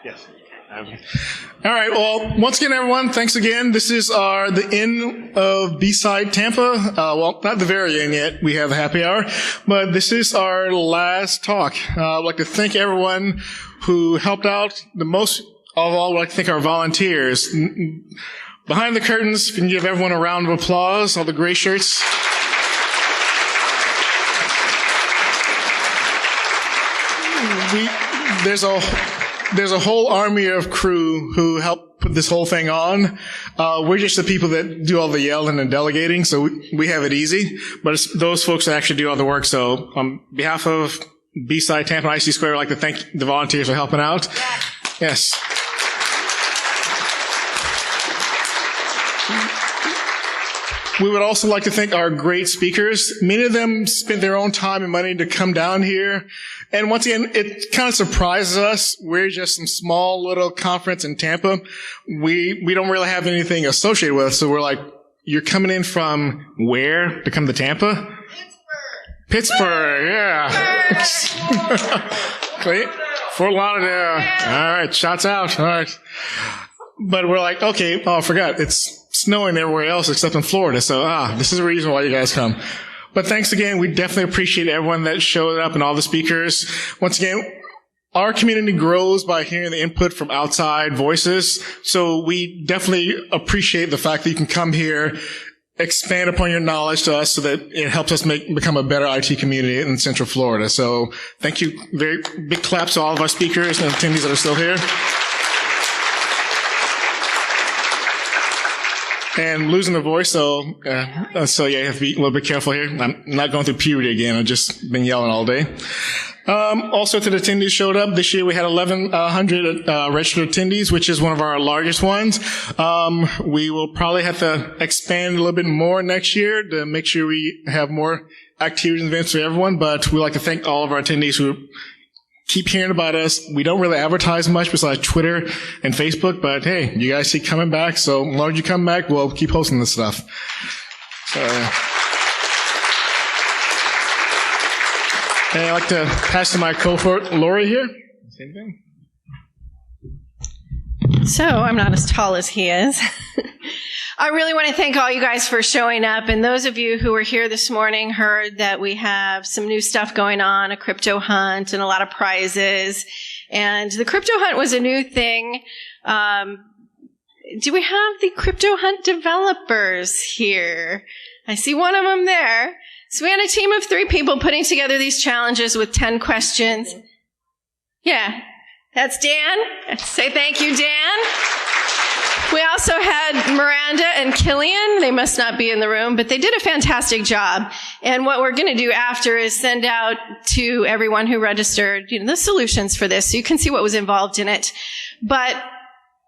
Yes. All right. Well, once again, everyone, thanks again. This is the end of BSides Tampa. Well, not the very end yet. We have a happy hour, but this is our last talk. I'd like to thank everyone who helped out. The most of all, I'd like to thank our volunteers. Behind the curtains, if you can give everyone a round of applause, all the gray shirts. There's a whole army of crew who help put this whole thing on. We're just the people that do all the yelling and delegating, so we have it easy. But it's those folks that actually do all the work. So on behalf of BSides Tampa and IC Square, I'd like to thank the volunteers for helping out. Yes. We would also like to thank our great speakers. Many of them spent their own time and money to come down here. And once again, it kind of surprises us. We're just some small little conference in Tampa. We don't really have anything associated with us. So we're like, you're coming in from where to come to Tampa? Pittsburgh, yeah. Fort Lauderdale. All right, shots out. All right. But we're like, okay, oh, I forgot. It's snowing everywhere else except in Florida. So, this is the reason why you guys come. But thanks again. We definitely appreciate everyone that showed up and all the speakers. Once again, our community grows by hearing the input from outside voices. So we definitely appreciate the fact that you can come here, expand upon your knowledge to us so that it helps us become a better IT community in Central Florida. So thank you. Very big claps to all of our speakers and attendees that are still here. And losing the voice, so yeah, you have to be a little bit careful here. I'm not going through puberty again. I've just been yelling all day. Also, to the attendees showed up this year, we had 1,100 registered attendees, which is one of our largest ones. We will probably have to expand a little bit more next year to make sure we have more activities and events for everyone. But we'd like to thank all of our attendees who keep hearing about us. We don't really advertise much besides Twitter and Facebook, but hey, you guys keep coming back. So as long as you come back, we'll keep hosting this stuff. So, and I'd like to pass to my cohort, Lori here. Same thing. So I'm not as tall as he is. I really want to thank all you guys for showing up. And those of you who were here this morning heard that we have some new stuff going on, a crypto hunt and a lot of prizes. And the crypto hunt was a new thing. Do we have the crypto hunt developers here? I see one of them there. So we had a team of 3 people putting together these challenges with 10 questions. Yeah, that's Dan. Say thank you, Dan. We also had Miranda and Killian. They must not be in the room, but they did a fantastic job. And what we're going to do after is send out to everyone who registered, the solutions for this so you can see what was involved in it. But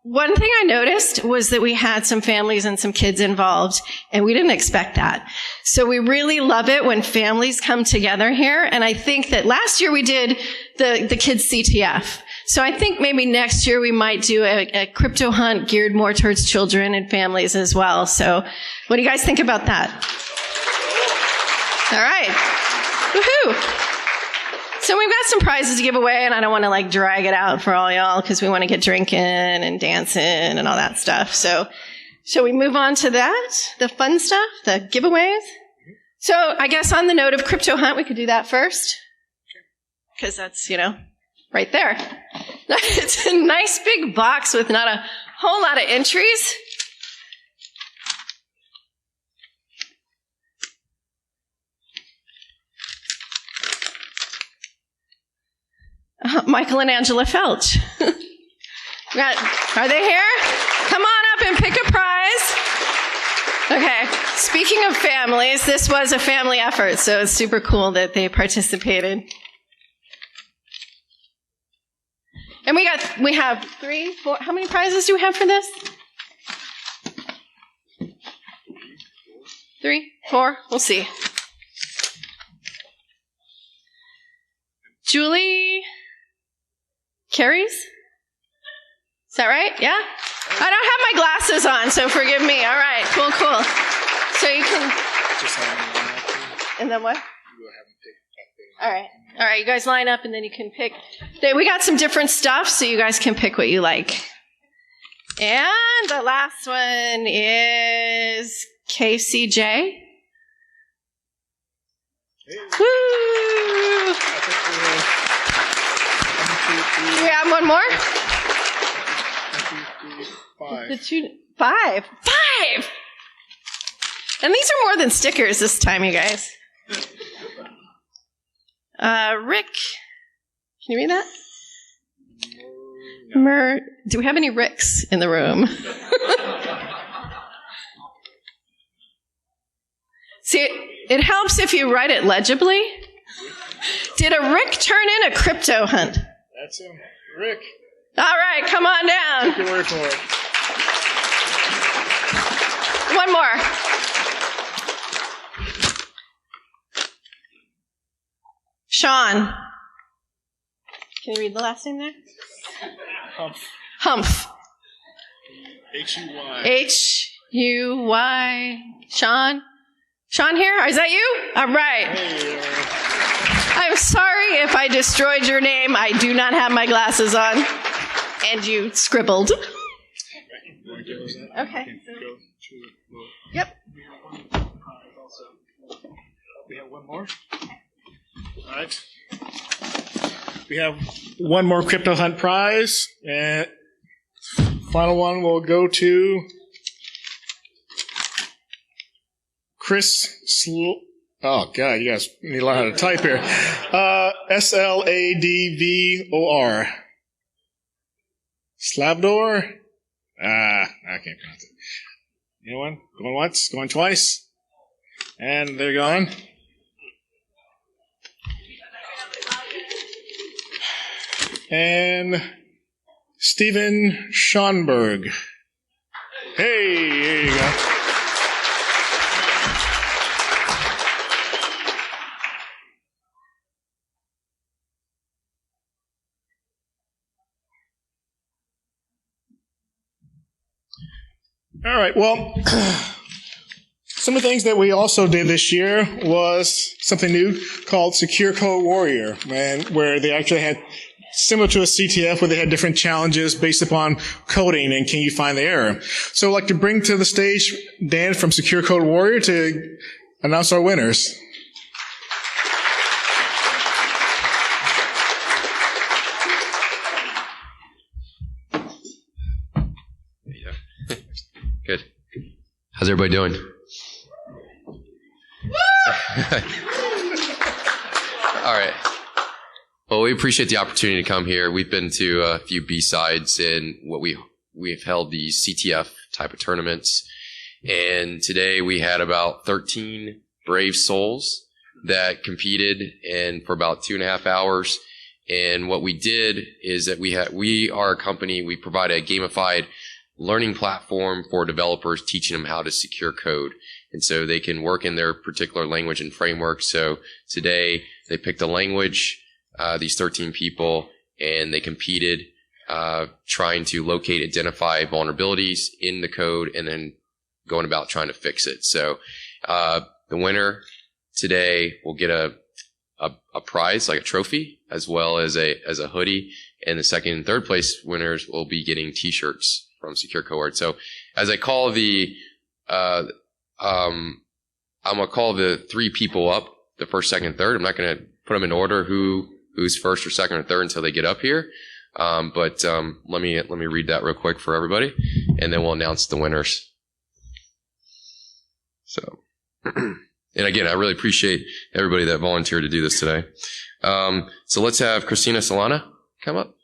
one thing I noticed was that we had some families and some kids involved, and we didn't expect that. So we really love it when families come together here. And I think that last year we did the kids CTF. So I think maybe next year we might do a crypto hunt geared more towards children and families as well. So what do you guys think about that? All right. Woohoo! So we've got some prizes to give away, and I don't want to drag it out for all y'all because we want to get drinking and dancing and all that stuff. So shall we move on to that? The fun stuff, the giveaways? So I guess on the note of crypto hunt, we could do that first because that's, right there. It's a nice big box with not a whole lot of entries. Michael and Angela Felch. Are they here? Come on up and pick a prize. Okay. Speaking of families, this was a family effort, so it's super cool that they participated. And we have 3, 4, how many prizes do we have for this? 3, 4, we'll see. Julie Carries? Is that right? Yeah? I don't have my glasses on, so forgive me. All right, cool. So you can... And then what? All right. All right, you guys line up and then you can pick. We got some different stuff, so you guys can pick what you like. And the last one is KCJ. Woo! Do we have one more? 1, 2, 3, 4, 5. 5! And these are more than stickers this time, you guys. Rick, can you read that? Do we have any Ricks in the room? See, it helps if you write it legibly. Did a Rick turn in a crypto hunt? That's him. Rick. All right, come on down. Take your word for it. One more. Sean. Can you read the last name there? Humph. H-U-Y. H-U-Y. Sean? Sean here? Is that you? All right. Hey, I'm sorry if I destroyed your name. I do not have my glasses on. And you scribbled. Okay. Yep. We have one more. All right. We have one more Crypto Hunt prize. And final one will go to Chris Oh, God, you guys need to learn how to type here. Sladvor. Slavdor? I can't pronounce it. Anyone? Going once? Going twice? And they're gone. And Stephen Schonberg. Hey, there you go. All right, well, some of the things that we also did this year was something new called Secure Code Warrior, where they actually had, similar to a CTF, where they had different challenges based upon coding and can you find the error. So I'd like to bring to the stage Dan from Secure Code Warrior to announce our winners. Good. How's everybody doing? All right. Well, we appreciate the opportunity to come here. We've been to a few BSides and we've held these CTF type of tournaments. And today we had about 13 brave souls that competed for about 2.5 hours. And what we did is that we are a company, we provide a gamified learning platform for developers, teaching them how to secure code. And so they can work in their particular language and framework. So today they picked a language, these 13 people, and they competed, trying to locate, identify vulnerabilities in the code and then going about trying to fix it. So, the winner today will get a prize, like a trophy, as well as a hoodie. And the second and third place winners will be getting t-shirts from Secure Code. So as I call I'm going to call the 3 people up, the first, second, third. I'm not going to put them in order who's first or second or third until they get up here. But let me read that real quick for everybody, and then we'll announce the winners. So, and again, I really appreciate everybody that volunteered to do this today. So let's have Christina Solana come up.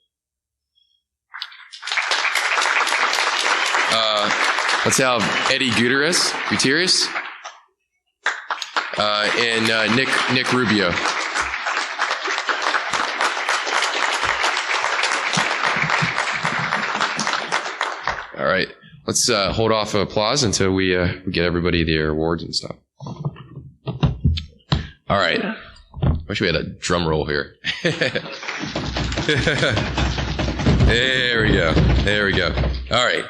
Let's have Eddie Gutierrez, and Nick Rubio. All right, let's hold off applause until we get everybody their awards and stuff. All right, wish we had a drum roll here. There we go. All right.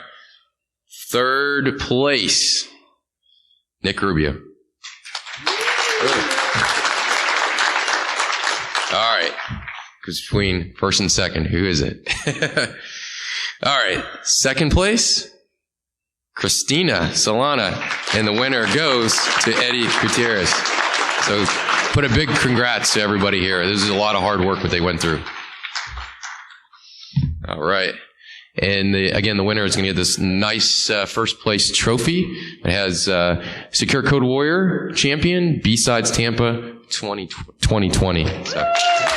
Third place, Nick Rubio. between first and second. Who is it? All right. Second place, Christina Solana. And the winner goes to Eddie Gutierrez. So put a big congrats to everybody here. This is a lot of hard work that they went through. All right. And again, the winner is going to get this nice first place trophy. It has Secure Code Warrior Champion, BSides Tampa 2020. So, yeah.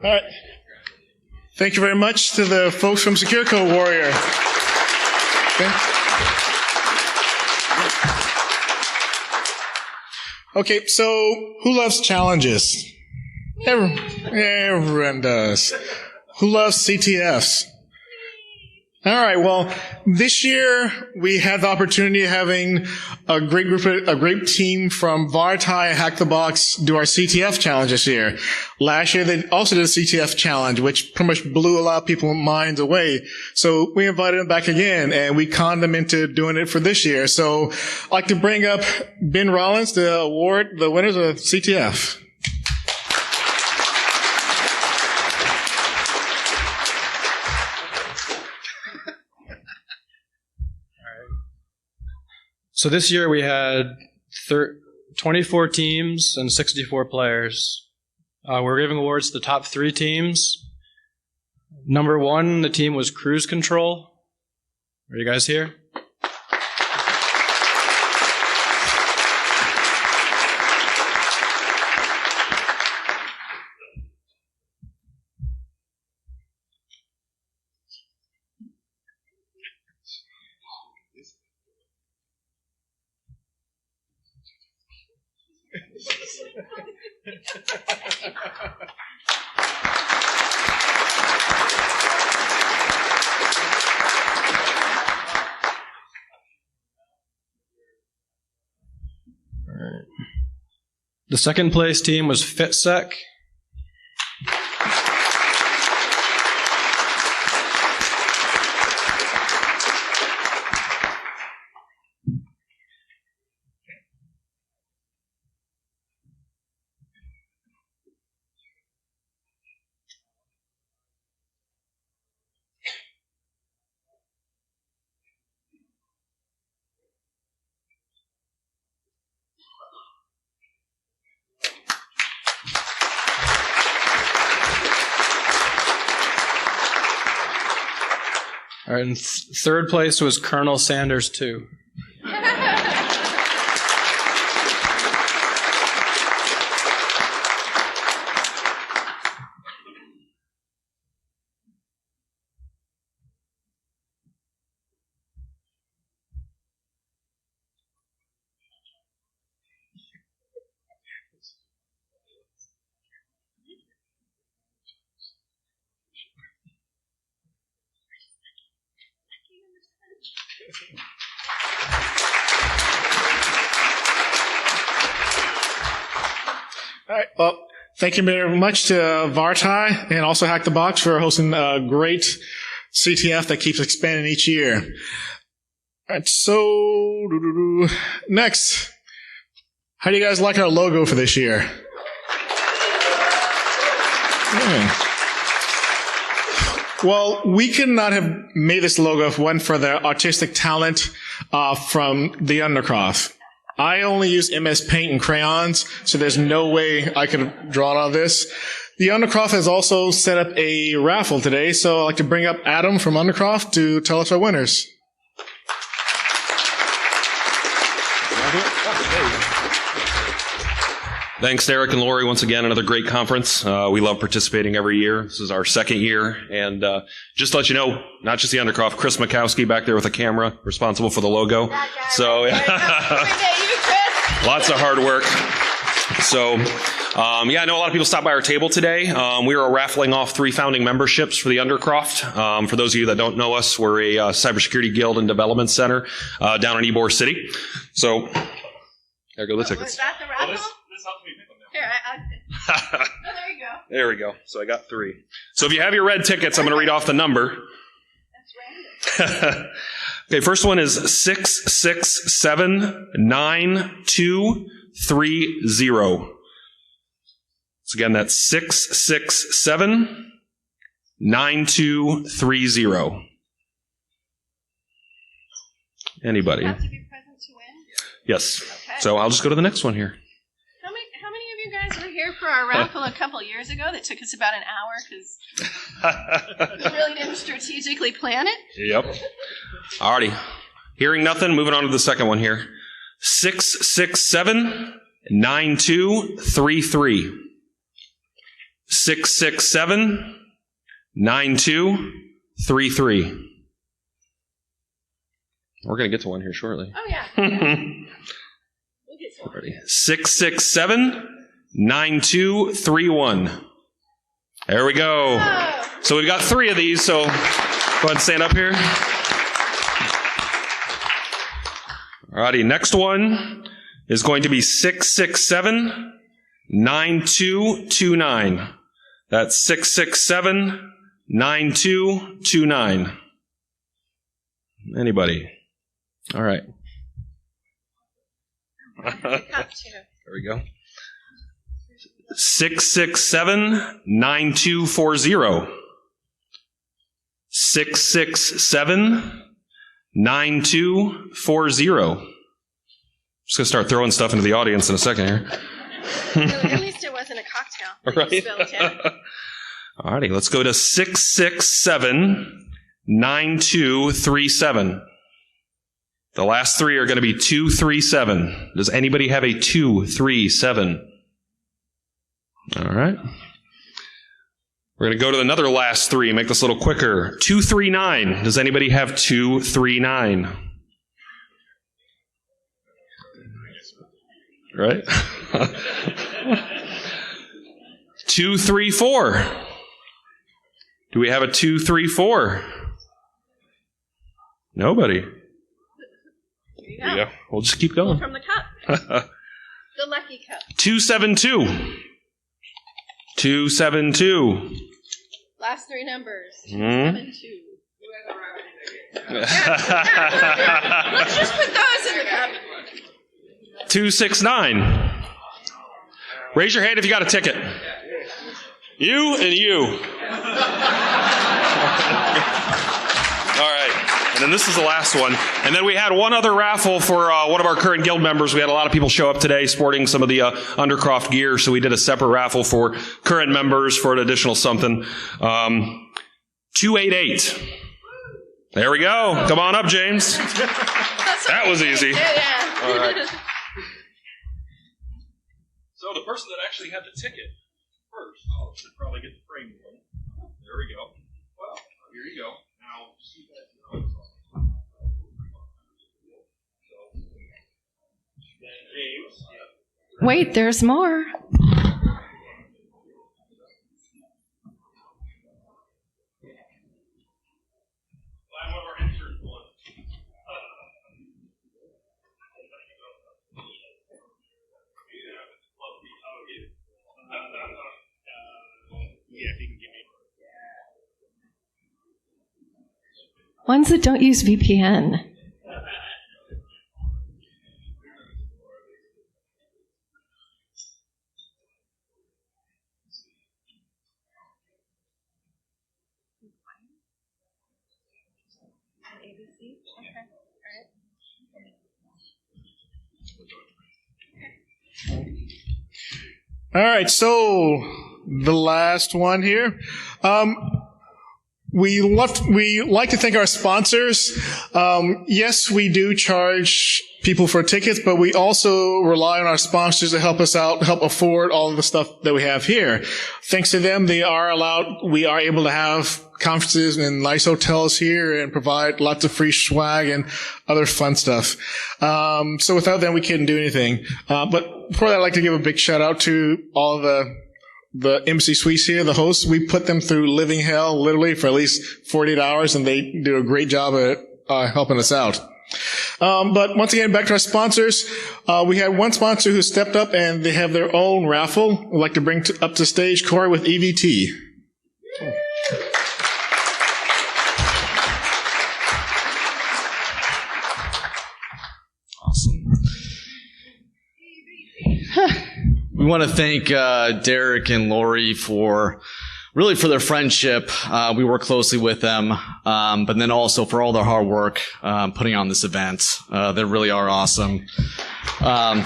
All right. Thank you very much to the folks from Secure Code Warrior. Okay, so who loves challenges? Everyone does. Who loves CTFs? All right. Well, this year we had the opportunity of having a great team from Vartai and Hack the Box do our CTF challenge this year. Last year they also did a CTF challenge, which pretty much blew a lot of people's minds away. So we invited them back again, and we conned them into doing it for this year. So I'd like to bring up Ben Rollins to award the winners of CTF. So this year we had 24 teams and 64 players. We're giving awards to the top 3 teams. Number 1, the team was Cruise Control. Are you guys here? The second place team was FitSec. All right, and third place was Colonel Sanders 2. All right. Well, thank you very much to Vartai and also Hack the Box for hosting a great CTF that keeps expanding each year. All right. So next, how do you guys like our logo for this year? Yeah. Well, we could not have made this logo if it wasn't for the artistic talent from the Undercroft. I only use MS Paint and crayons, so there's no way I could have drawn all this. The Undercroft has also set up a raffle today, so I'd like to bring up Adam from Undercroft to tell us our winners. Thanks, Eric and Lori. Once again, another great conference. We love participating every year. This is our second year. And just to let you know, not just the Undercroft, Chris Makowski back there with a camera, responsible for the logo. So, lots of hard work. So, I know a lot of people stopped by our table today. We are raffling off 3 founding memberships for the Undercroft. For those of you that don't know us, we're a cybersecurity guild and development center down in Ybor City. So, there go the tickets. Was that the raffle? This helps me pick them now. Here, oh, there you go. There we go. So I got 3. So if you have your red tickets, I'm going to read off the number. That's random. Okay, first one is 6679230. So again, that's 6679230. Anybody? You have to be present to win? Yes. Okay. So I'll just go to the next one here. How many of you guys were here for our raffle a couple years ago that took us about an hour because we really didn't strategically plan it? Yep. Alrighty. Hearing nothing, moving on to the second one here. 6679233. 6679233. We're going to get to one here shortly. Oh, yeah. We'll get to it. Ready. 6679231. There we go. Oh. So we've got 3 of these, so go ahead and stand up here. Alrighty, next one is going to be 6679229. That's 6679229. Anybody? All right. There we go. 6679240. 6679240. Just gonna start throwing stuff into the audience in a second here. At least it wasn't a cocktail. Right. Alrighty, let's go to 6679237. The last 3 are going to be 237. Does anybody have a 237? All right. We're going to go to another last 3, make this a little quicker. 239. Does anybody have 239? Right? 234. Do we have a 234? Nobody. There you go. We'll just keep going. From the cup. The lucky cup. 272. 272. Last 3 numbers. Mm-hmm. 272. Let's just put those in the cup. 269. Raise your hand if you got a ticket. You and you. All right. And then this is the last one. And then we had one other raffle for one of our current guild members. We had a lot of people show up today sporting some of the Undercroft gear, so we did a separate raffle for current members for an additional something. 288. There we go. Come on up, James. That was easy. Yeah. All right. So the person that actually had the ticket first should probably get the framed one. There we go. Well, here you go. Now, see that. James. Wait, there's more. Ones that don't use VPN. All right, so the last one here. We like to thank our sponsors. Yes, we do charge people for tickets, but we also rely on our sponsors to help us out, help afford all of the stuff that we have here. Thanks to them, we are able to have conferences in nice hotels here and provide lots of free swag and other fun stuff. So without them, we couldn't do anything. But before that, I'd like to give a big shout out to all the MC suites here, the hosts. We put them through living hell literally for at least 48 hours, and they do a great job at helping us out. But once again, back to our sponsors. We had one sponsor who stepped up, and they have their own raffle. I'd like to bring up to stage Corey with EVT. Awesome. We want to thank Derek and Lori for their friendship. We work closely with them, but then also for all their hard work putting on this event. They really are awesome. Yeah.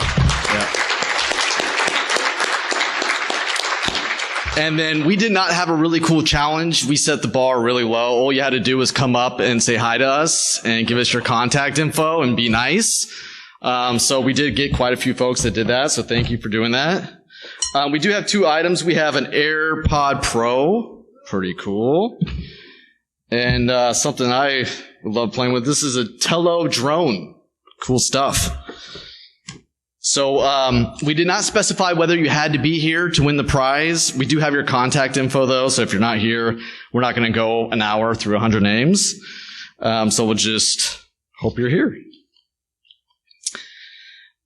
And then we did not have a really cool challenge. We set the bar really low. All you had to do was come up and say hi to us and give us your contact info and be nice. So we did get quite a few folks that did that, so thank you for doing that. We do have 2 items. We have an AirPod Pro. Pretty cool. And something I love playing with. This is a Tello drone. Cool stuff. So we did not specify whether you had to be here to win the prize. We do have your contact info, though, so if you're not here, we're not going to go an hour through 100 names. So we'll just hope you're here.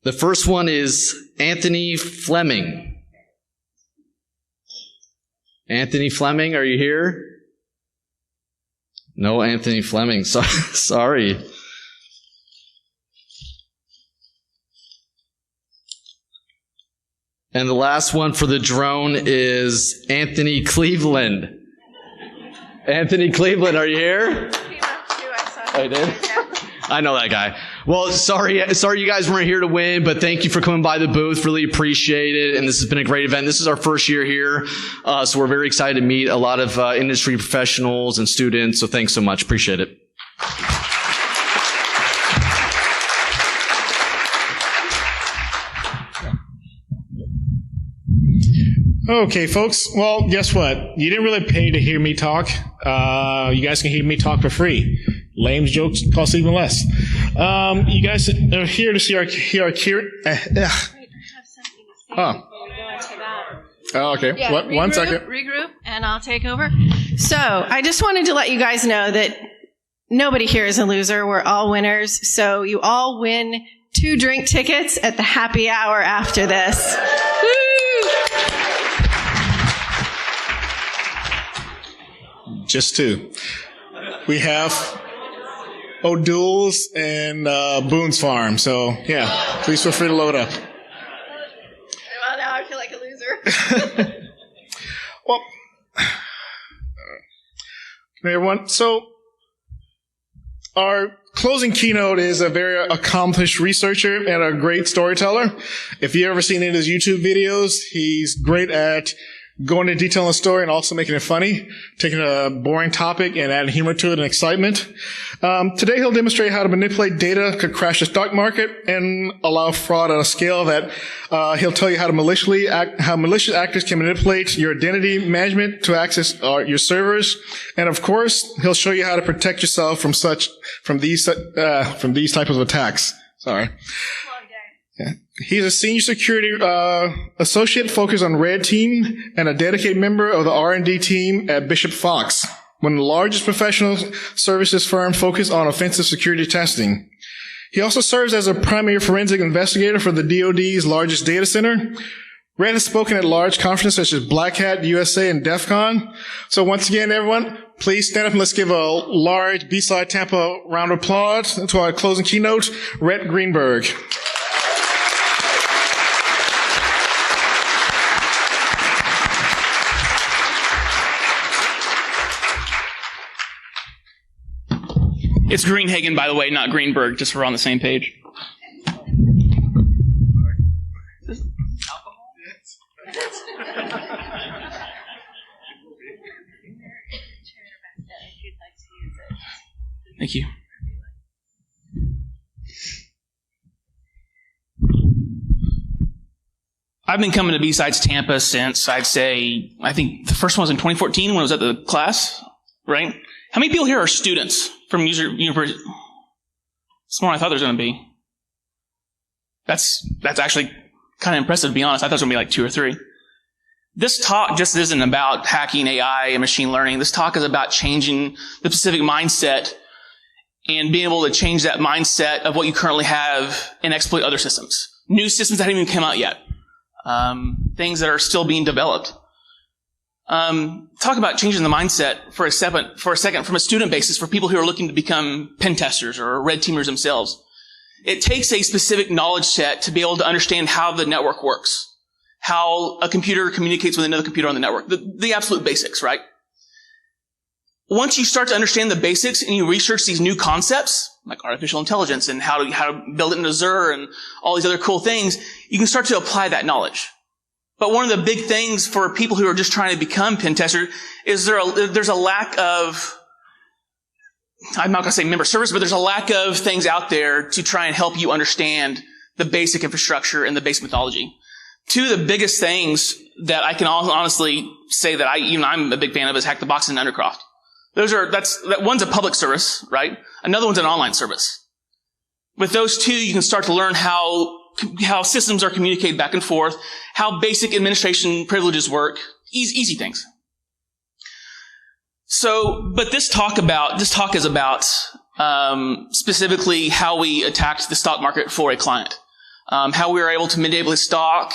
The first one is Anthony Fleming. Anthony Fleming, are you here? No Anthony Fleming. Sorry. And the last one for the drone is Anthony Cleveland. Anthony Cleveland, are you here? Oh, you did? I know that guy. Well, sorry you guys weren't here to win, but thank you for coming by the booth. Really appreciate it. And this has been a great event. This is our first year here, so we're very excited to meet a lot of industry professionals and students. So thanks so much. Appreciate it. Okay, folks. Well, guess what? You didn't really pay to hear me talk. You guys can hear me talk for free. Lame's jokes cost even less. You guys are here to see our Oh, okay. Yeah, What? 1 second. Regroup, and I'll take over. So I just wanted to let you guys know that nobody here is a loser. We're all winners. So you all win 2 drink tickets at the happy hour after this. Woo! Just 2. We have O'Doul's and Boone's Farm. So, yeah, please feel free to load up. Well, now I feel like a loser. Well, everyone. So, our closing keynote is a very accomplished researcher and a great storyteller. If you've ever seen any of his YouTube videos, he's great at going into detail in the story and also making it funny, taking a boring topic and adding humor to it and excitement. Today he'll demonstrate how to manipulate data to crash the stock market and allow fraud on a scale that he'll tell you how malicious actors can manipulate your identity management to access your servers. And of course, he'll show you how to protect yourself from these types of attacks. Sorry. Yeah. He's a senior security associate focused on Red Team and a dedicated member of the R&D team at Bishop Fox, one of the largest professional services firm focused on offensive security testing. He also serves as a primary forensic investigator for the DoD's largest data center. Red has spoken at large conferences such as Black Hat USA and DEF CON. So once again, everyone, please stand up and let's give a large BSides Tampa round of applause to our closing keynote, Rhett Greenhagen. It's Greenhagen, by the way, not Greenberg, just so we're on the same page. Thank you. I've been coming to BSides Tampa since, I'd say, I think the first one was in 2014 when I was at the class, right? How many people here are students from university? It's more than I thought there was going to be. That's actually kind of impressive, to be honest. I thought it was going to be like 2 or 3. This talk just isn't about hacking AI and machine learning. This talk is about changing the specific mindset and being able to change that mindset of what you currently have and exploit other systems. New systems that haven't even come out yet. Things that are still being developed. Talk about changing the mindset for a second from a student basis for people who are looking to become pen testers or red teamers themselves. It takes a specific knowledge set to be able to understand how the network works, how a computer communicates with another computer on the network, the absolute basics, right? Once you start to understand the basics and you research these new concepts, like artificial intelligence and how to build it in Azure and all these other cool things, you can start to apply that knowledge. But one of the big things for people who are just trying to become pen testers is there's a lack of, I'm not going to say member service, but there's a lack of things out there to try and help you understand the basic infrastructure and the basic methodology. Two of the biggest things that I can honestly say that I'm a big fan of is Hack the Box and Undercroft. One's a public service, right? Another one's an online service. With those two, you can start to learn how systems are communicated back and forth, how basic administration privileges work, easy things. So, but this talk is about specifically how we attacked the stock market for a client, how we were able to manipulate stock,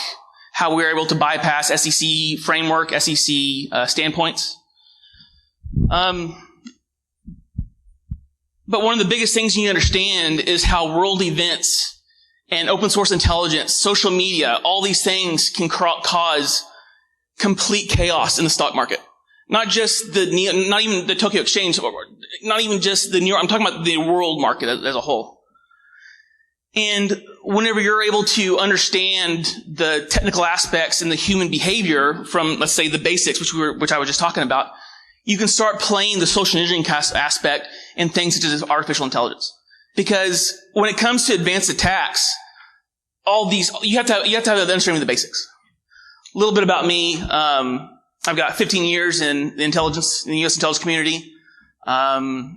how we were able to bypass SEC framework, SEC standpoints. But one of the biggest things you need to understand is how world events and open source intelligence, social media, all these things can cause complete chaos in the stock market. Not even the Tokyo Exchange, not even just the New York, I'm talking about the world market as a whole. And whenever you're able to understand the technical aspects and the human behavior from, let's say, the basics, which I was just talking about, you can start playing the social engineering aspect in things such as artificial intelligence. Because when it comes to advanced attacks, all these, you have to have the understanding of the basics. A little bit about me. I've got 15 years in the U.S. intelligence community. I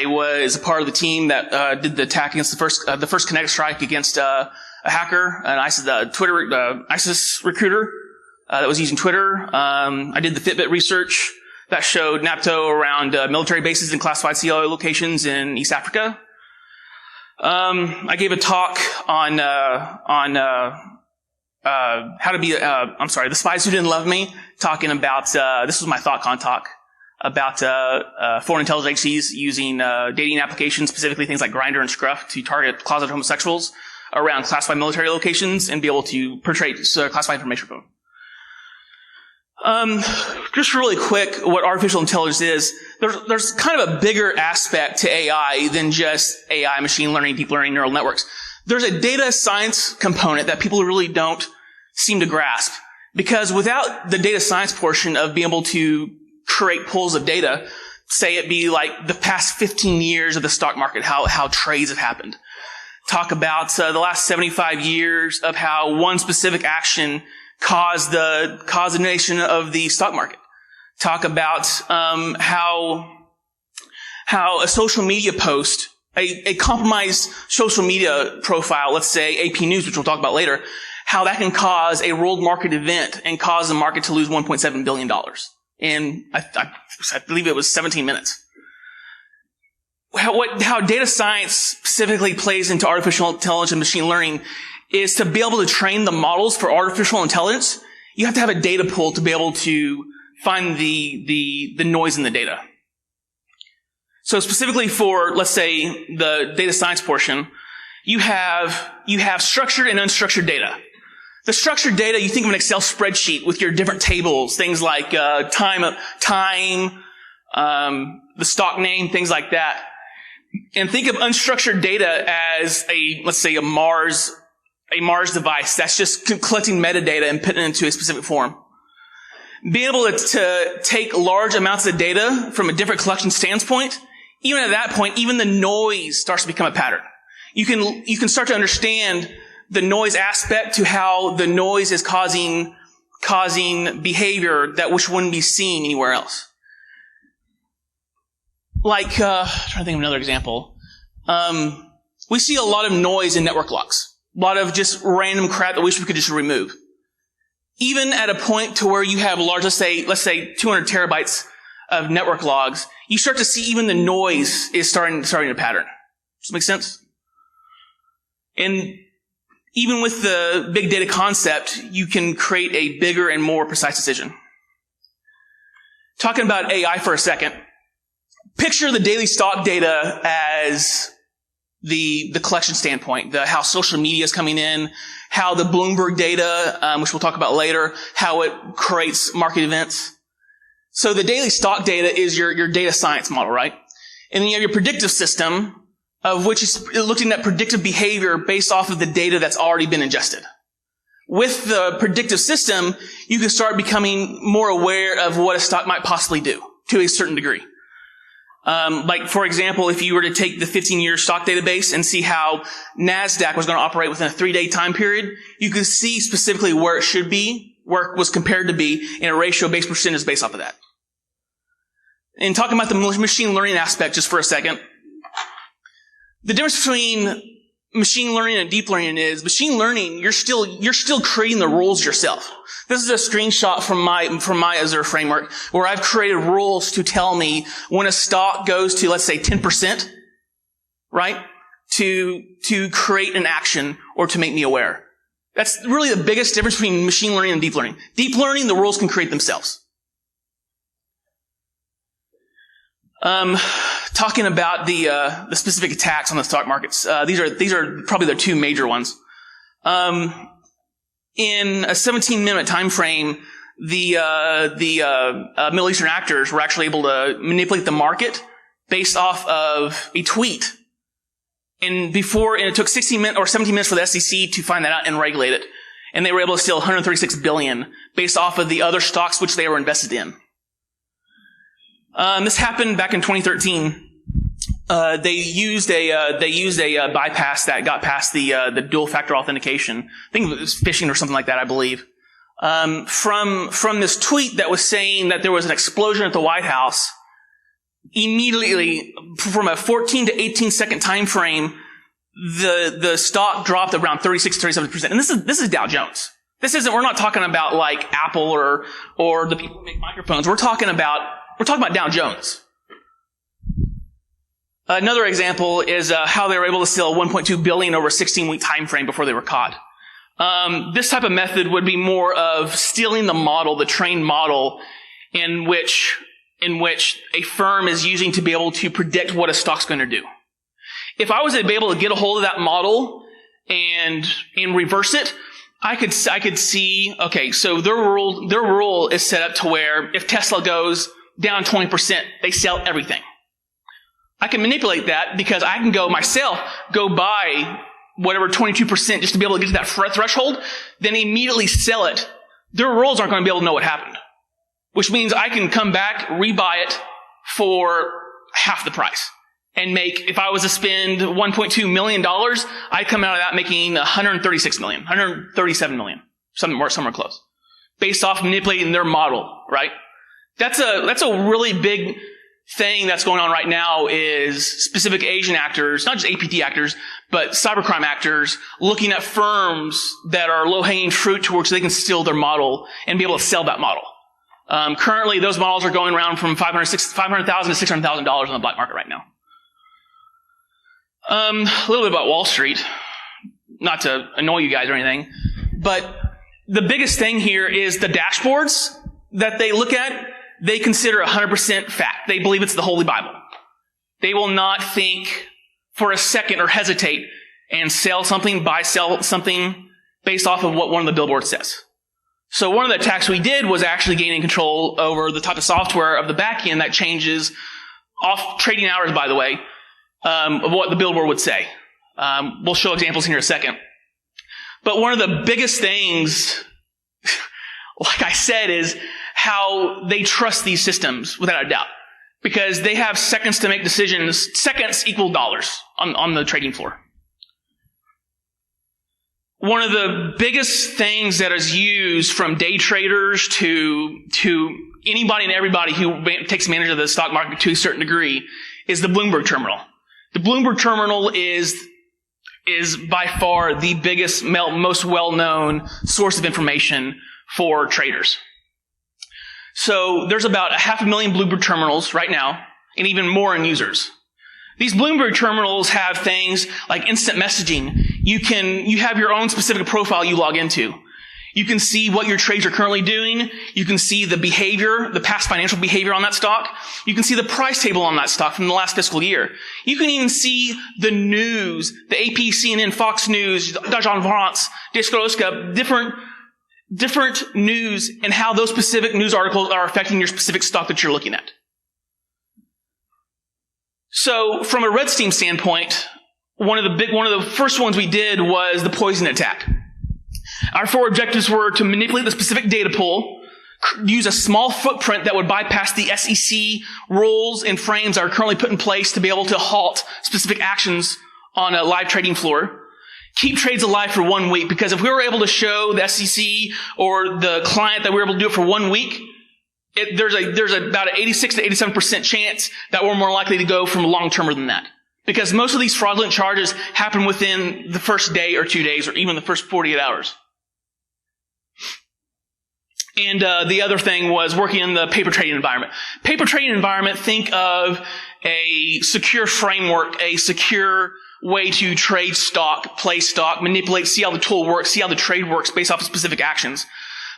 was a part of the team that did the attack against the first kinetic strike against a hacker, an ISIS recruiter that was using Twitter. I did the Fitbit research that showed NAPTO around military bases and classified CIO locations in East Africa. I gave a talk on how to be, the spies who didn't love me, talking about, this was my ThoughtCon talk, about foreign intelligence agencies using dating applications, specifically things like Grindr and Scruff, to target closeted homosexuals around classified military locations and be able to portray classified information from them. Just really quick, what artificial intelligence is, there's kind of a bigger aspect to AI than just AI, machine learning, deep learning, neural networks. There's a data science component that people really don't seem to grasp. Because without the data science portion of being able to create pools of data, say it be like the past 15 years of the stock market, how trades have happened. Talk about the last 75 years of how one specific action caused the nation of the stock market. Talk about how a social media post, a compromised social media profile, let's say AP News, which we'll talk about later, how that can cause a world market event and cause the market to lose $1.7 billion. And I believe it was 17 minutes. How data science specifically plays into artificial intelligence and machine learning is to be able to train the models for artificial intelligence. You have to have a data pool to be able to find the noise in the data. So specifically for, let's say, the data science portion, you have structured and unstructured data. The structured data, you think of an Excel spreadsheet with your different tables, things like time, the stock name, things like that. And think of unstructured data as let's say a Mars device that's just collecting metadata and putting it into a specific form. Being able to take large amounts of data from a different collection standpoint, even at that point, even the noise starts to become a pattern. You can start to understand the noise aspect to how the noise is causing behavior which wouldn't be seen anywhere else. Like, I'm trying to think of another example. We see a lot of noise in network logs. A lot of just random crap that we wish we could just remove. Even at a point to where you have large, let's say 200 terabytes of network logs, you start to see even the noise is starting to pattern. Does that make sense? And even with the big data concept, you can create a bigger and more precise decision. Talking about AI for a second, picture the daily stock data as the collection standpoint, how social media is coming in, how the Bloomberg data, which we'll talk about later, how it creates market events. So the daily stock data is your data science model, right? And then you have your predictive system, of which is looking at predictive behavior based off of the data that's already been ingested. With the predictive system, you can start becoming more aware of what a stock might possibly do to a certain degree. Like, for example, if you were to take the 15-year stock database and see how NASDAQ was going to operate within a 3-day time period, you could see specifically where it should be, where it was compared to be, in a ratio-based percentage based off of that. And talking about the machine learning aspect just for a second, the difference between machine learning and deep learning is machine learning, you're still creating the rules yourself. This is a screenshot from my Azure framework where I've created rules to tell me when a stock goes to, let's say, 10%, right? To create an action or to make me aware. That's really the biggest difference between machine learning and deep learning. Deep learning, the rules can create themselves. Talking about the specific attacks on the stock markets. These are probably the two major ones. In a 17-minute time frame, the Middle Eastern actors were actually able to manipulate the market based off of a tweet. And it took 16 minutes or 17 minutes for the SEC to find that out and regulate it. And they were able to steal $136 billion based off of the other stocks which they were invested in. This happened back in 2013. They used a bypass that got past the dual factor authentication. I think it was phishing or something like that, I believe. From this tweet that was saying that there was an explosion at the White House, immediately from a 14 to 18 second time frame, the stock dropped around 36 to 37%. And this is Dow Jones. We're not talking about like Apple or the people who make microphones. We're talking about Dow Jones. Another example is how they were able to steal $1.2 billion over a 16-week time frame before they were caught. This type of method would be more of stealing the model, the trained model, in which a firm is using to be able to predict what a stock's going to do. If I was to be able to get a hold of that model and reverse it, I could see, okay, so their rule is set up to where if Tesla goes down 20%, they sell everything. I can manipulate that because I can go buy whatever 22% just to be able to get to that threshold, then immediately sell it. Their rules aren't going to be able to know what happened, which means I can come back, rebuy it for half the price. And if I was to spend $1.2 million, I'd come out of that making $136 million, $137 million, somewhere close, based off manipulating their model, right? That's a really big thing that's going on right now is specific Asian actors, not just APT actors, but cybercrime actors looking at firms that are low-hanging fruit to which they can steal their model and be able to sell that model. Currently, those models are going around from $500,000 to $600,000 on the black market right now. A little bit about Wall Street, not to annoy you guys or anything, but the biggest thing here is the dashboards that they look at. They consider 100% fact. They believe it's the Holy Bible. They will not think for a second or hesitate and sell something based off of what one of the billboards says. So one of the attacks we did was actually gaining control over the type of software of the back end that changes off trading hours, by the way, of what the billboard would say. We'll show examples here in a second. But one of the biggest things, like I said, is how they trust these systems without a doubt. Because they have seconds to make decisions. Seconds equal dollars on the trading floor. One of the biggest things that is used from day traders to anybody and everybody who takes advantage of the stock market to a certain degree is the Bloomberg Terminal. The Bloomberg Terminal is is by far the biggest, most well-known source of information for traders. So there's about 500,000 Bloomberg terminals right now, and even more in users. These Bloomberg terminals have things like instant messaging. You have your own specific profile you log into. You can see what your trades are currently doing. You can see the behavior, the past financial behavior on that stock. You can see the price table on that stock from the last fiscal year. You can even see the news, the AP, CNN, Fox News, Dajan France, Deskoroska, different news and how those specific news articles are affecting your specific stock that you're looking at. So from a red team standpoint, one of the first ones we did was the poison attack. Our 4 objectives were to manipulate the specific data pool, use a small footprint that would bypass the SEC rules and frames that are currently put in place to be able to halt specific actions on a live trading floor, keep trades alive for 1 week, because if we were able to show the SEC or the client that we were able to do it for 1 week, there's about an 86 to 87% chance that we're more likely to go from long-termer than that. Because most of these fraudulent charges happen within the first day or 2 days or even the first 48 hours. And the other thing was working in the paper trading environment. Paper trading environment, think of a secure framework, a secure way to trade stock, play stock, manipulate, see how the tool works, see how the trade works based off of specific actions.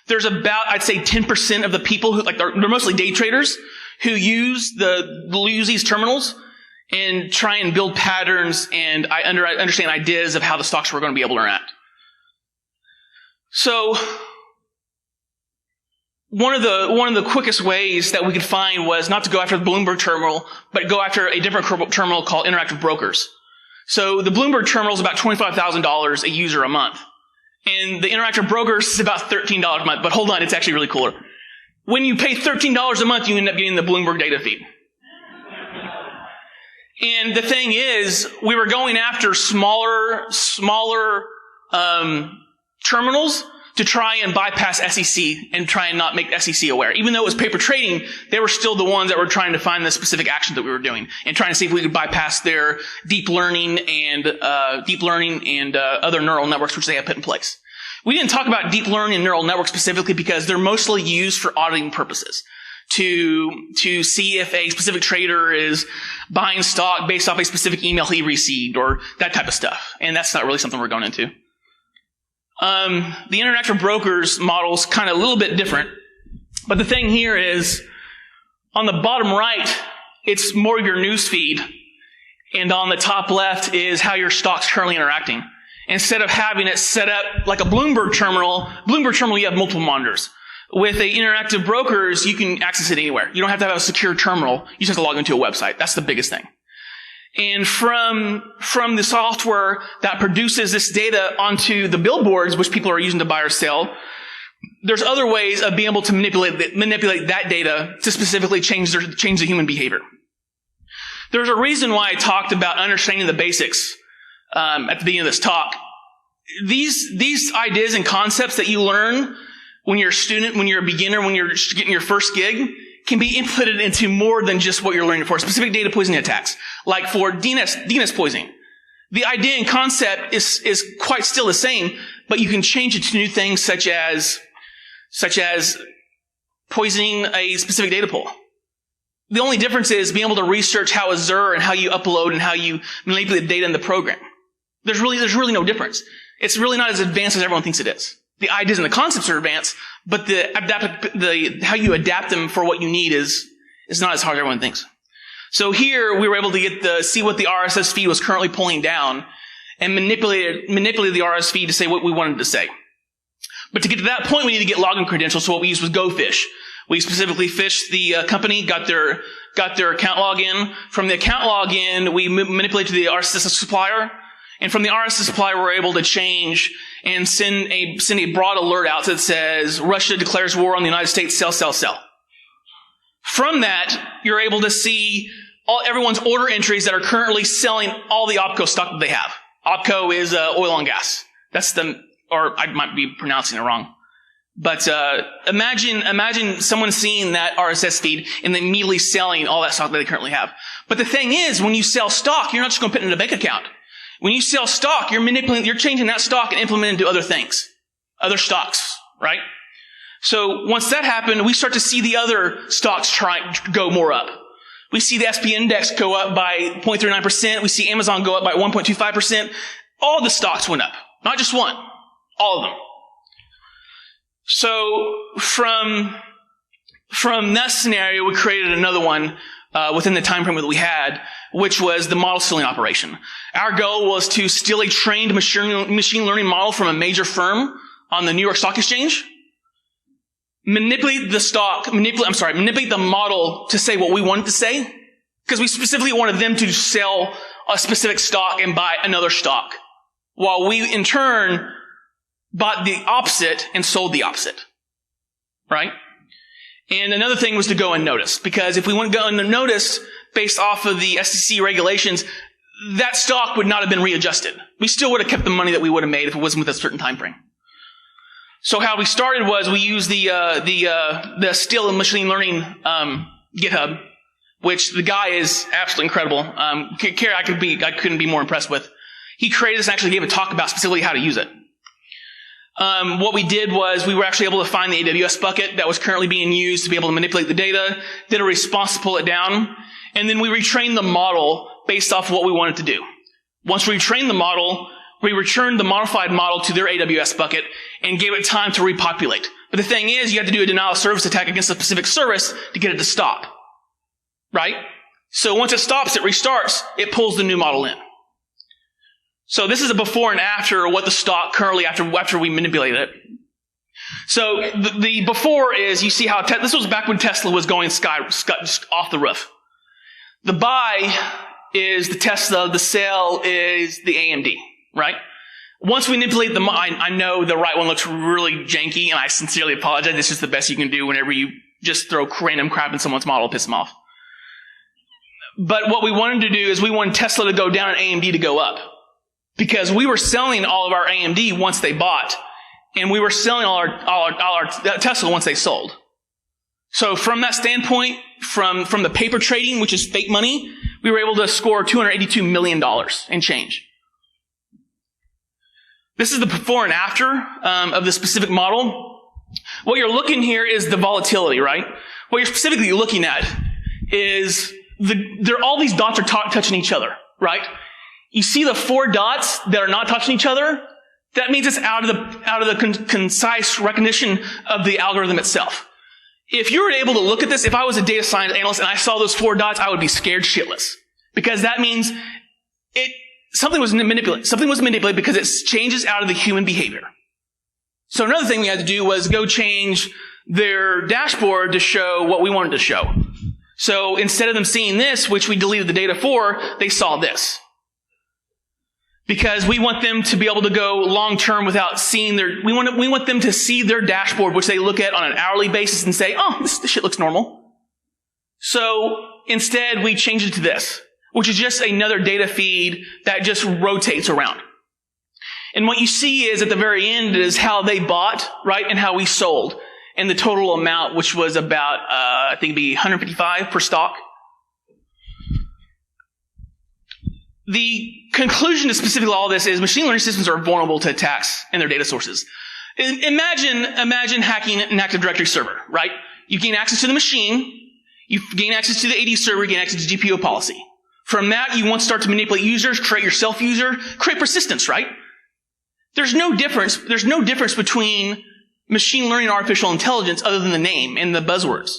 There's about, I'd say, 10% of the people who, they're mostly day traders, who use these terminals and try and build patterns and understand ideas of how the stocks were going to be able to interact. So one of the quickest ways that we could find was not to go after the Bloomberg terminal, but go after a different terminal called Interactive Brokers. So the Bloomberg terminal is about $25,000 a user a month. And the Interactive Brokers is about $13 a month. But hold on, it's actually really cooler. When you pay $13 a month, you end up getting the Bloomberg data feed. And the thing is, we were going after smaller terminals to try and bypass SEC and try and not make SEC aware. Even though it was paper trading, they were still the ones that were trying to find the specific action that we were doing and trying to see if we could bypass their deep learning and other neural networks which they have put in place. We didn't talk about deep learning and neural networks specifically because they're mostly used for auditing purposes. To see if a specific trader is buying stock based off a specific email he received or that type of stuff. And that's not really something we're going into. The Interactive Brokers model is kind of a little bit different. But the thing here is, on the bottom right, it's more of your news feed. And on the top left is how your stock's currently interacting. Instead of having it set up like a Bloomberg terminal, you have multiple monitors. With the Interactive Brokers, you can access it anywhere. You don't have to have a secure terminal. You just have to log into a website. That's the biggest thing. And from the software that produces this data onto the billboards, which people are using to buy or sell, there's other ways of being able to manipulate that data to specifically change the human behavior. There's a reason why I talked about understanding the basics at the beginning of this talk. These ideas and concepts that you learn when you're a student, when you're a beginner, when you're getting your first gig, can be inputted into more than just what you're learning for. Specific data poisoning attacks, like for DNS poisoning. The idea and concept is quite still the same, but you can change it to new things such as poisoning a specific data pool. The only difference is being able to research how Azure and how you upload and how you manipulate data in the program. There's really no difference. It's really not as advanced as everyone thinks it is. The ideas and the concepts are advanced, but how you adapt them for what you need is not as hard as everyone thinks. So here we were able to see what the RSS feed was currently pulling down and manipulate the RSS feed to say what we wanted to say. But to get to that point, we need to get login credentials. So what we used was GoFish. We specifically fished the company, got their account login. From the account login, we manipulated the RSS supplier. And from the RSS supplier, we're able to change and send a broad alert out that says, Russia declares war on the United States, sell, sell, sell. From that, you're able to see everyone's order entries that are currently selling all the OPCO stock that they have. OPCO is oil and gas. Or I might be pronouncing it wrong. But imagine someone seeing that RSS feed and then immediately selling all that stock that they currently have. But the thing is, when you sell stock, you're not just going to put it in a bank account. When you sell stock, you're changing that stock and implementing it into other things, other stocks, right? So once that happened, we start to see the other stocks go more up. We see the SP index go up by 0.39%. We see Amazon go up by 1.25%. All the stocks went up, not just one, all of them. So from that scenario, we created another one within the time frame that we had, which was the model stealing operation. Our goal was to steal a trained machine learning model from a major firm on the New York Stock Exchange, manipulate the model to say what we wanted to say, because we specifically wanted them to sell a specific stock and buy another stock, while we in turn bought the opposite and sold the opposite, right? And another thing was to go unnoticed, because if we wouldn't go unnoticed based off of the SEC regulations, that stock would not have been readjusted. We still would have kept the money that we would have made if it wasn't with a certain time frame. So how we started was we used the Steal and Machine Learning GitHub, which the guy is absolutely incredible. Kerry, I couldn't be more impressed with. He created this and actually gave a talk about specifically how to use it. What we did was we were actually able to find the AWS bucket that was currently being used to be able to manipulate the data, did a response to pull it down, and then we retrained the model based off of what we wanted to do. Once we retrained the model, we returned the modified model to their AWS bucket and gave it time to repopulate. But the thing is, you have to do a denial of service attack against a specific service to get it to stop. Right? So once it stops, it restarts, it pulls the new model in. So this is a before and after what the stock currently after we manipulate it. So the before is, you see how this was back when Tesla was going just off the roof. The buy is the Tesla, the sell is the AMD, right? Once we manipulate I know the right one looks really janky, and I sincerely apologize. This is the best you can do whenever you just throw random crap in someone's model to piss them off. But what we wanted to do is we wanted Tesla to go down and AMD to go up. Because we were selling all of our AMD once they bought, and we were selling all our Tesla once they sold. So from that standpoint, from the paper trading, which is fake money, we were able to score $282 million and change. This is the before and after of the specific model. What you're looking here is the volatility, right? What you're specifically looking at is all these dots are touching each other, right? You see the 4 dots that are not touching each other? That means it's out of the concise recognition of the algorithm itself. If you were able to look at this, if I was a data science analyst and I saw those 4 dots, I would be scared shitless. Because that means something was manipulated. Something was manipulated because it changes out of the human behavior. So another thing we had to do was go change their dashboard to show what we wanted to show. So instead of them seeing this, which we deleted the data for, they saw this. Because we want them to be able to go long term without seeing we want them to see their dashboard, which they look at on an hourly basis and say, oh, this shit looks normal. So instead we change it to this, which is just another data feed that just rotates around. And what you see is at the very end is how they bought, right, and how we sold. And the total amount, which was about, I think it'd be 155 per stock. The conclusion to specifically all this is machine learning systems are vulnerable to attacks in their data sources. Imagine hacking an Active Directory server, right? You gain access to the machine, you gain access to the AD server, you gain access to GPO policy. From that, you want to start to manipulate users, create your self-user, create persistence, right? There's no difference between machine learning and artificial intelligence other than the name and the buzzwords.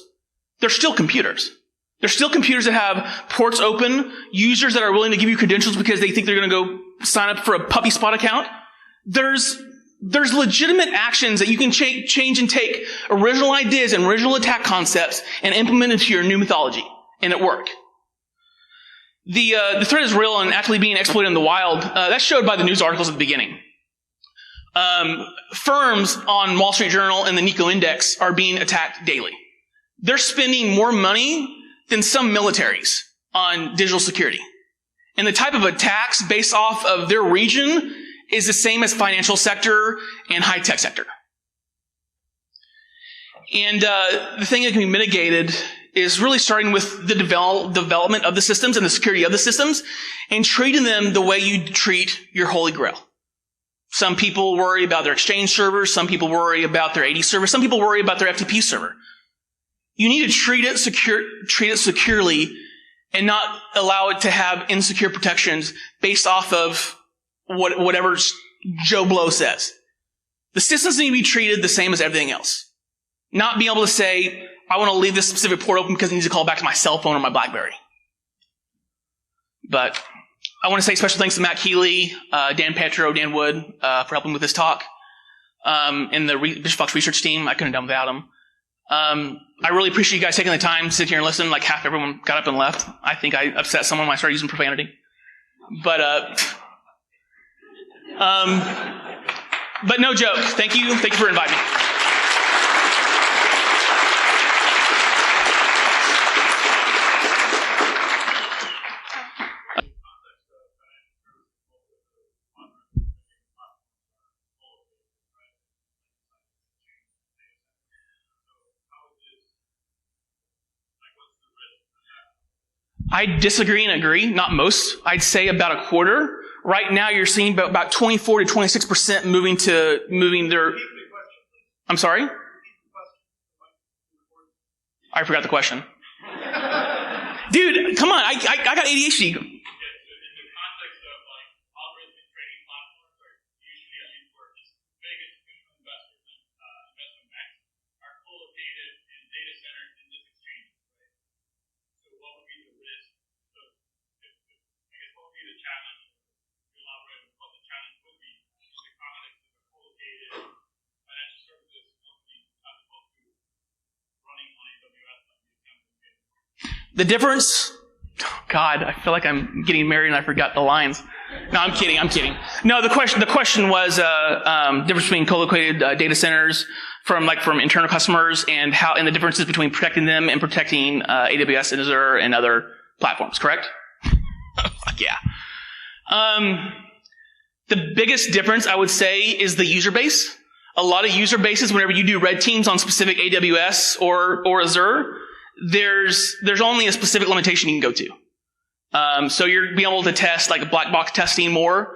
They're still computers. There's still computers that have ports open, users that are willing to give you credentials because they think they're going to go sign up for a puppy spot account. There's legitimate actions that you can change and take original ideas and original attack concepts and implement into your new mythology, and it work. The threat is real and actually being exploited in the wild. That's showed by the news articles at the beginning. Firms on Wall Street Journal and the Nikkei Index are being attacked daily. They're spending more money than some militaries on digital security. And the type of attacks based off of their region is the same as financial sector and high-tech sector. And the thing that can be mitigated is really starting with the development of the systems and the security of the systems and treating them the way you treat your Holy Grail. Some people worry about their Exchange servers. Some people worry about their AD server. Some people worry about their FTP server. You need to treat it securely and not allow it to have insecure protections based off of whatever Joe Blow says. The systems need to be treated the same as everything else. Not be able to say, I want to leave this specific port open because it needs to call back to my cell phone or my BlackBerry. But I want to say special thanks to Matt Keeley, Dan Petro, Dan Wood, for helping with this talk, and the Bishop Fox research team. I couldn't have done without them. I really appreciate you guys taking the time to sit here and listen. Like half everyone got up and left. I think I upset someone when I started using profanity. But no joke. Thank you for inviting me. I disagree and agree. Not most. I'd say about a quarter. Right now, you're seeing about 24 to 26% moving their. I'm sorry? I forgot the question. Dude, come on. I got ADHD. The difference, God, I feel like I'm getting married and I forgot the lines. No, I'm kidding. No, the question was difference between co-located data centers from internal customers and the differences between protecting them and protecting AWS and Azure and other platforms. Correct? Fuck yeah. The biggest difference I would say is the user base. A lot of user bases, whenever you do red teams on specific AWS or Azure, there's only a specific limitation you can go to. So you're being able to test like a black box testing more.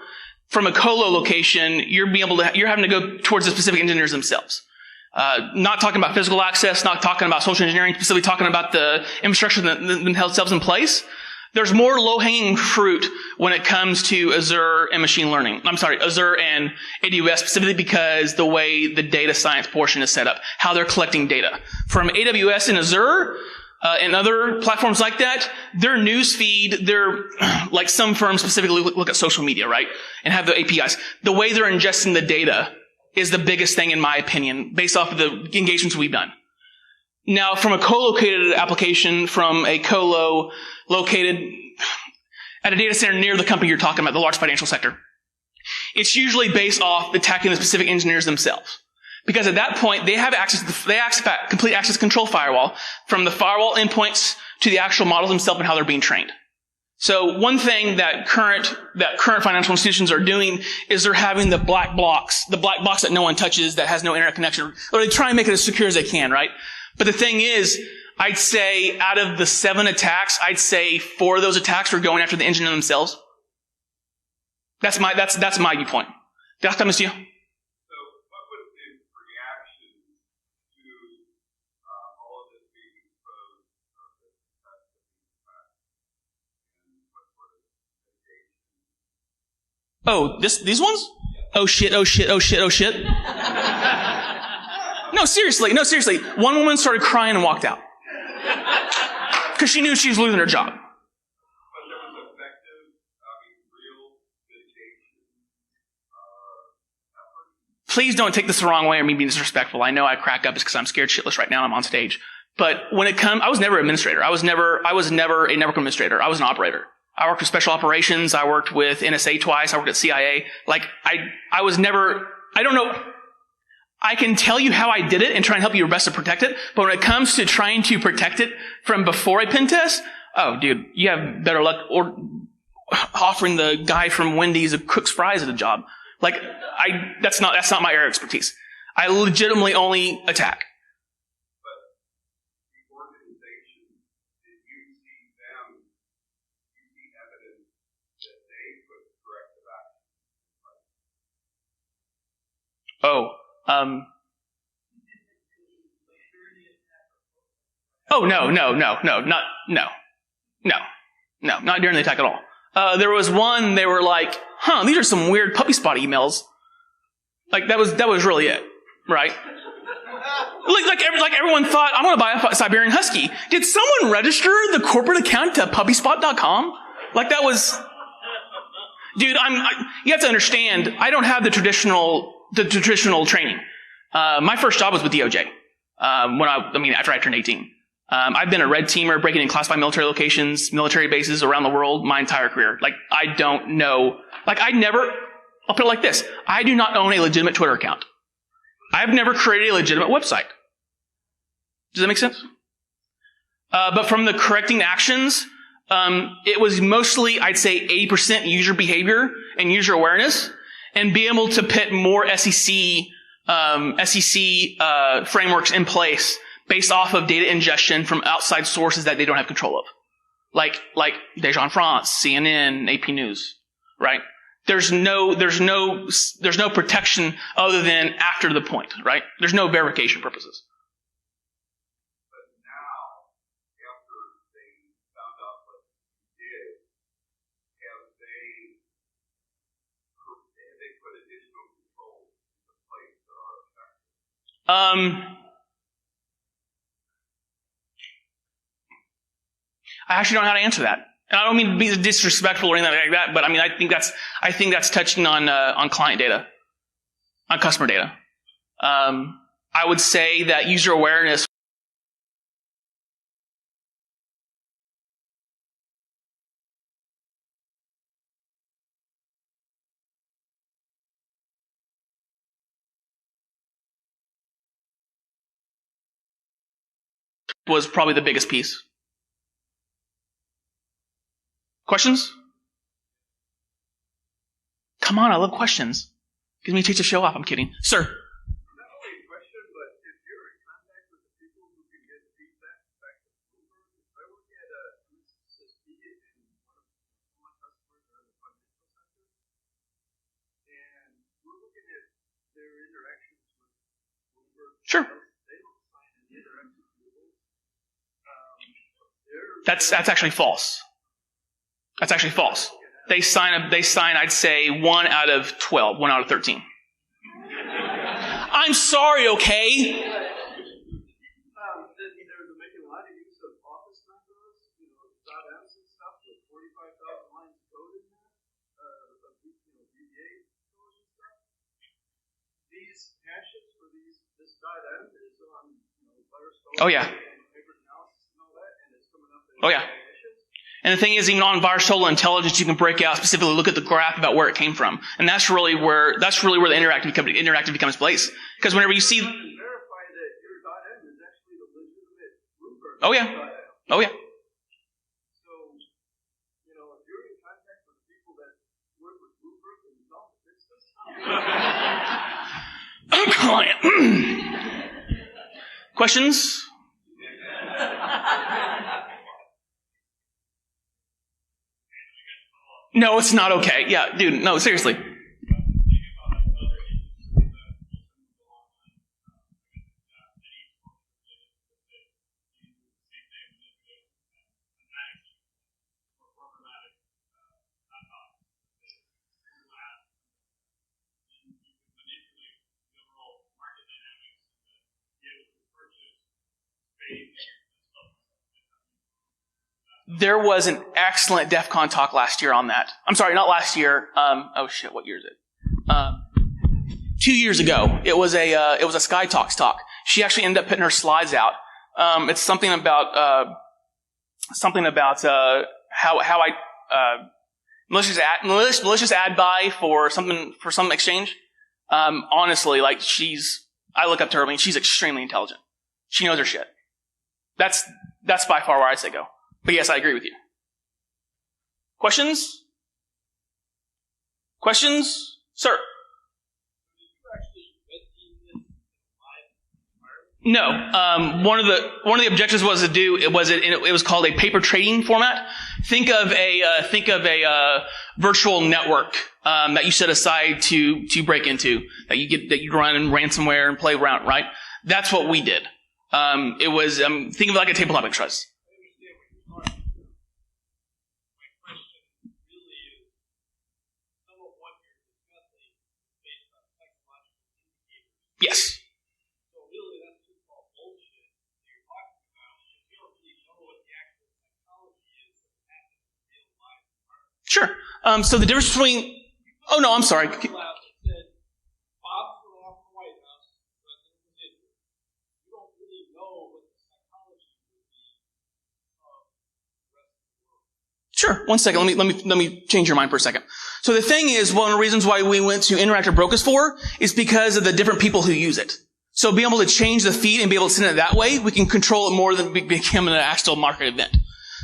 From a colo location, you're having to go towards the specific engineers themselves. Not talking about physical access, not talking about social engineering, specifically talking about the infrastructure themselves in place. There's more low-hanging fruit when it comes to Azure and machine learning. Azure and AWS specifically because the way the data science portion is set up, how they're collecting data. From AWS and Azure and other platforms like that, their news feed, they're like some firms specifically look at social media, right? And have the APIs. The way they're ingesting the data is the biggest thing in my opinion, based off of the engagements we've done. Now, from a co-located application, from a colo located at a data center near the company you're talking about, the large financial sector, it's usually based off attacking the specific engineers themselves. Because at that point, they have complete access control firewall from the firewall endpoints to the actual models themselves and how they're being trained. So one thing that current financial institutions are doing is they're having the black box that no one touches, that has no internet connection, or they try and make it as secure as they can, right? But the thing is, I'd say out of the 7 attacks, I'd say 4 of those attacks were going after the engineer themselves. That's my viewpoint. That's monsieur. So, what was the reaction to all of this being exposed of the test of these attacks? And what sort of mitigation? Oh, these ones? Oh shit. No, seriously. One woman started crying and walked out. Because she knew she was losing her job. But there was effective, real mitigation effort? Please don't take this the wrong way or me being disrespectful. I know I crack up just because I'm scared shitless right now and I'm on stage. But when it comes, I was never an administrator. I was never a network administrator. I was an operator. I worked with special operations. I worked with NSA twice. I worked at CIA. I was never, I don't know. I can tell you how I did it and try and help you best to protect it. But when it comes to trying to protect it from before a pen test, oh, dude, you have better luck or offering the guy from Wendy's a cook's fries at a job. That's not my area of expertise. I legitimately only attack. But the organization Oh, oh, no, not during the attack at all. There was one, they were like, these are some weird puppy spot emails. Like, that was really it, right? Like everyone thought, I want to buy a Siberian Husky. Did someone register the corporate account to puppyspot.com? Like, that was, dude, you have to understand, I don't have the traditional training. My first job was with DOJ. After I turned 18. I've been a red teamer breaking in classified military locations, military bases around the world my entire career. Like, I don't know. Like, I'll put it like this. I do not own a legitimate Twitter account. I've never created a legitimate website. Does that make sense? But from the correcting actions, it was mostly, I'd say, 80% user behavior and user awareness, and be able to put more SEC frameworks in place based off of data ingestion from outside sources that they don't have control of. Like Dejan France, CNN, AP News, right? There's no protection other than after the point, right? There's no verification purposes. But now, after they found out what you did, have they put additional controls in place that are effective? I actually don't know how to answer that. And I don't mean to be disrespectful or anything like that, but I think that's touching on client data, on customer data. I would say that user awareness was probably the biggest piece. Questions? Come on, I love questions. Gives me a chance to show off. I'm kidding. Sir? Not only a question, but if you're in contact with the people who can get feedback back to Bloomberg, if I work at MSSP and one of my customers are in the financial sector, and we're looking at their interactions with Bloomberg. Sure. They don't sign any interactive rules. That's actually false. That's actually false. They sign, I'd say, 1 out of 12, 1 out of 13. I'm sorry, okay? They're making a lot of use of office macros, .ms and stuff with 45,000 lines of code in there, VBA code and stuff. These hashes for this .m is on, Barzola. Oh, yeah. Hyperanalysis and all that, and it's coming up in Oh, yeah. And the thing is, even on Barzola Intelligence, you can break out specifically, look at the graph about where it came from, and that's really where the interactive becomes place. Because whenever you see, verify that your .m is actually the legitimate Bloomberg. oh yeah, oh yeah. So, if you're in contact with people that work with Bloomberg and don't fix this, Client. Questions? No, it's not okay. Yeah, dude, no, seriously. There was an excellent DEF CON talk last year on that. I'm sorry, not last year. What year is it? 2 years ago. It was a Sky Talks talk. She actually ended up putting her slides out. It's something about how I malicious ad buy for some exchange. Honestly, I look up to her. I mean, she's extremely intelligent. She knows her shit. That's by far where I say go. But yes, I agree with you. Questions? Questions? Sir? No. One of the objectives was it was called a paper trading format. Think of a virtual network that you set aside to break into, that you run in ransomware and play around, right? That's what we did. It was think of it like a tabletop exercise. Yes. Sure. So the difference between... Oh, no, I'm sorry. Sure. One second. Let me change your mind for a second. So the thing is, one of the reasons why we went to interactive brokers for is because of the different people who use it. So being able to change the feed and be able to send it that way, we can control it more than become an actual market event.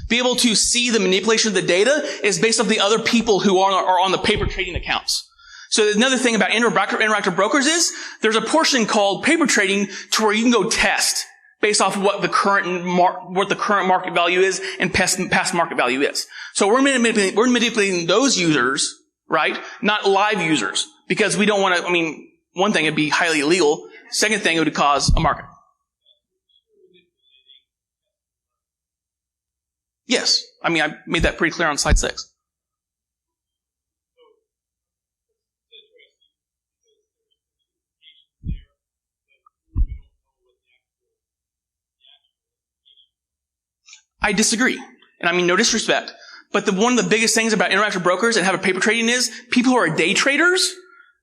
Be able to see the manipulation of the data is based off the other people who are on the paper trading accounts. So another thing about interactive brokers is there's a portion called paper trading to where you can go test based off of what the current market value is and past market value is. So we're manipulating those users, right? Not live users, because we don't want to. One thing, it'd be highly illegal. Second thing, it would cause a market. Yes. I made that pretty clear on slide 6. I disagree. And no disrespect. But one of the biggest things about interactive brokers and have a paper trading is people who are day traders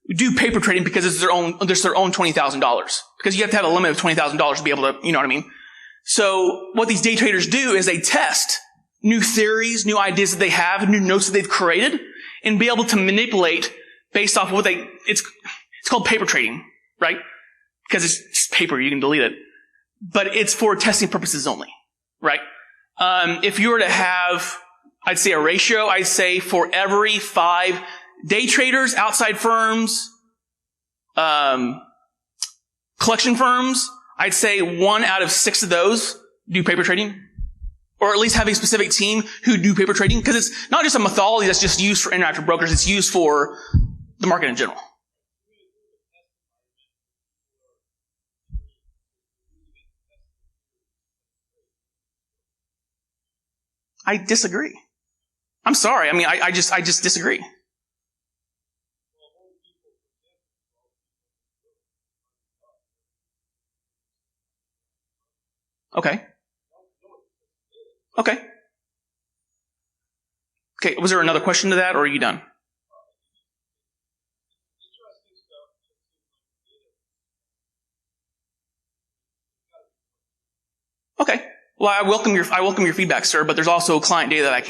do paper trading because it's their own $20,000. Because you have to have a limit of $20,000 to be able to, you know what I mean? So what these day traders do is they test new theories, new ideas that they have, new notes that they've created, and be able to manipulate based off of it's called paper trading, right? Because it's paper, you can delete it. But it's for testing purposes only, right? If you were to have, I'd say a ratio, I'd say for every 5 day traders, outside firms, collection firms, I'd say 1 out of 6 of those do paper trading. Or at least have a specific team who do paper trading. Because it's not just a methodology that's just used for interactive brokers, it's used for the market in general. I disagree. I'm sorry. I just disagree. Okay. Okay. Was there another question to that, or are you done? Okay. Well, I welcome your feedback, sir, but there's also client data that I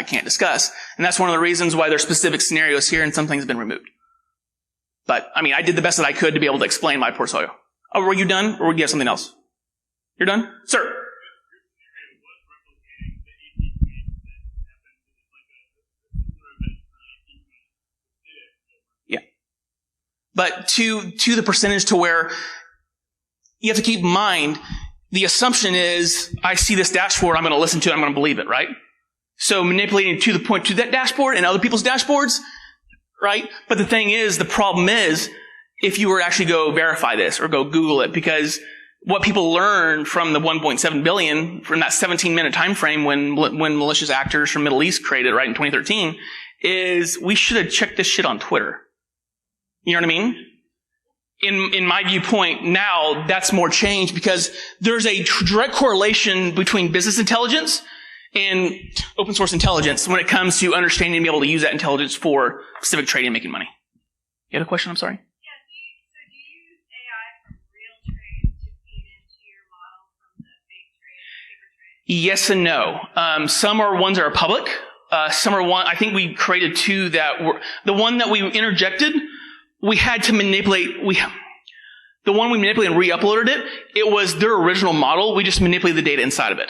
can't discuss. And that's one of the reasons why there's specific scenarios here and some things have been removed. But, I did the best that I could to be able to explain my portfolio. Oh, were you done, or do you have something else? You're done? Sir. But to the percentage to where you have to keep in mind, the assumption is, I see this dashboard, I'm going to listen to it, I'm going to believe it, right? So manipulating to the point to that dashboard and other people's dashboards, right? But the thing is, the problem is, if you were to actually go verify this or go Google it, because what people learned from the 1.7 billion, from that 17-minute time frame when malicious actors from Middle East created, right, in 2013, is we should have checked this shit on Twitter. You know what I mean? In my viewpoint, now that's more changed because there's a direct correlation between business intelligence and open source intelligence when it comes to understanding and being able to use that intelligence for specific trading and making money. You had a question? I'm sorry. Yeah. Do you use AI from real trades to feed into your model from the fake trade, paper trade? Yes and no. Some are ones that are public. Some are one. I think we created 2 that were the one that we interjected. We had to manipulate, the one we manipulated and re-uploaded it was their original model. We just manipulated the data inside of it.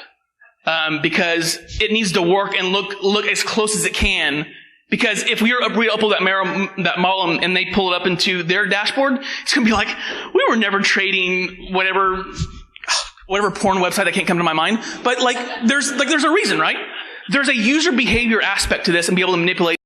Because it needs to work and look as close as it can. Because if we re-upload that model and they pull it up into their dashboard, it's going to be like, we were never trading whatever whatever porn website that can't come to my mind. But there's a reason, right? There's a user behavior aspect to this and be able to manipulate